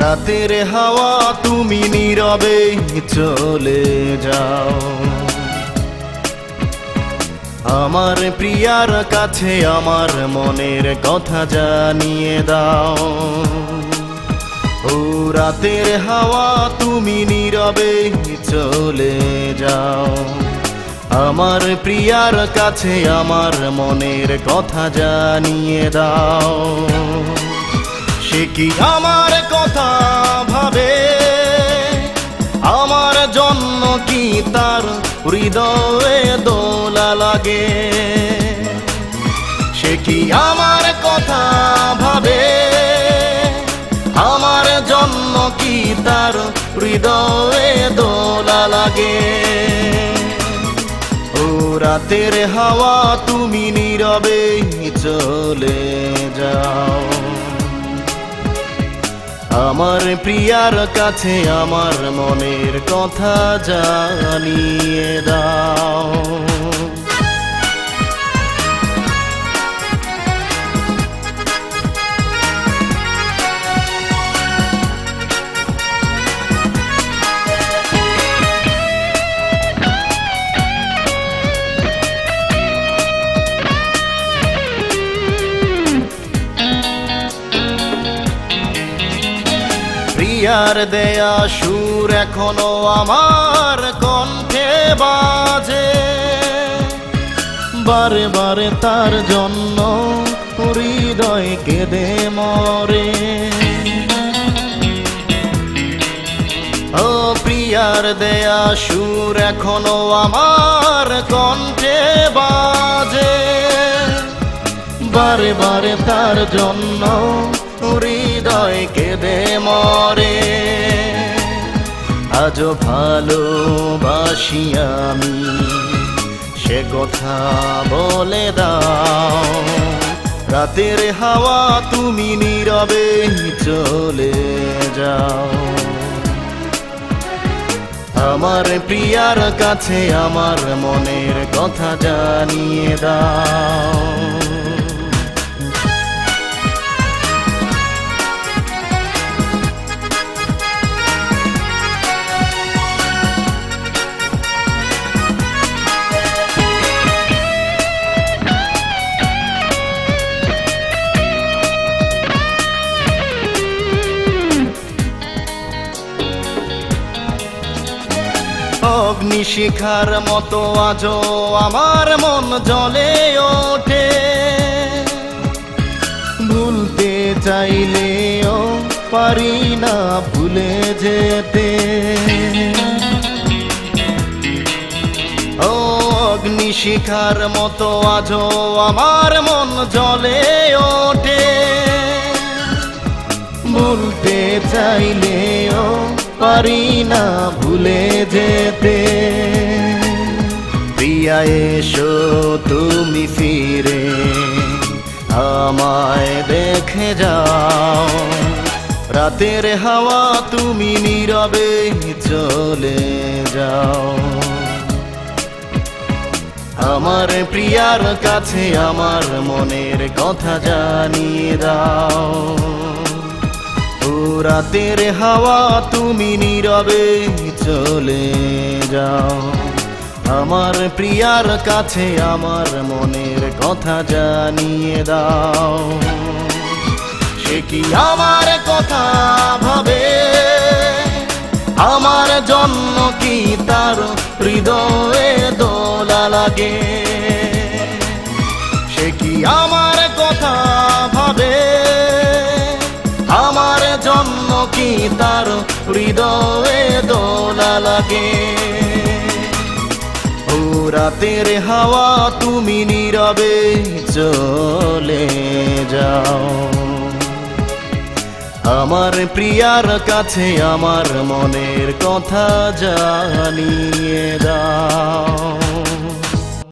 রাতের হাওয়া তুমি নীরবে চলে যাও, আমার প্রিয়ার কাছে আমার মনের কথা জানিয়ে দাও। ও রাতের হাওয়া তুমি নীরবে চলে যাও, আমার প্রিয়ার কাছে আমার মনের কথা জানিয়ে দাও। সে কি আমার কথা ভাবে, আমার জন্য কি তার হৃদয়ে দোলা লাগে। সে কি আমার কথা ভাবে, আমার জন্য কি তার হৃদয়ে দোলা লাগে। ও রাতের হাওয়া তুমি নীরবে চলে যাও, আমার প্রিয়ার কাছে আমার মনের কথা জানিয়ে দাও। প্রিয়ার দেয়া সুর এখনো আমার কণ্ঠে বাজে, বারে বারে তার জন্য হৃদয় কেঁদে মরে। ও প্রিয়ার দেয়া সুর এখনো আমার কণ্ঠে বাজে, বারে বারে তার জন্য হৃদয় কেঁদে মরে। আজও ভালোবাসি আমি, সে কথা বলে দাও। রাতের হাওয়া তুমি নীরবে চলে যাও, আমার প্রিয়ার কাছে আমার মনের কথা জানিয়ে দাও। অগ্নিশিখার মতো আজও আমার মন জ্বলে ওঠে, ভুলতে চাইলেও পারি না ভুলে যেতে। ও অগ্নিশিখার মতো আজও আমার মন জ্বলে ওঠে, ভুলতে চাইলেও পারি না ভুলে যেতে। প্রিয়া এসো তুমি ফিরে আমায় দেখে যাও, রাতের হাওয়া তুমি নীরবে চলে যাও, আমার প্রিয়ার কাছে আমার মনের কথা জানিয়ে দাও। ও রাতের হাওয়া তুমি নীরবে চলে যাও, আমার প্রিয়ার কাছে আমার মনের কথা জানিয়ে দাও। সে কি আমার কথা ভাবে, আমার জন্য কি তার হৃদয়ে দোলা লাগে। সে কি আমার কথা ভাবে, আমার জন্য কি তার হৃদয়ে দোলা লাগে। ও রাতের হাওয়া তুমি নীরবে চলে যাও, আমার প্রিয়ার কাছে আমার মনের কথা জানিয়ে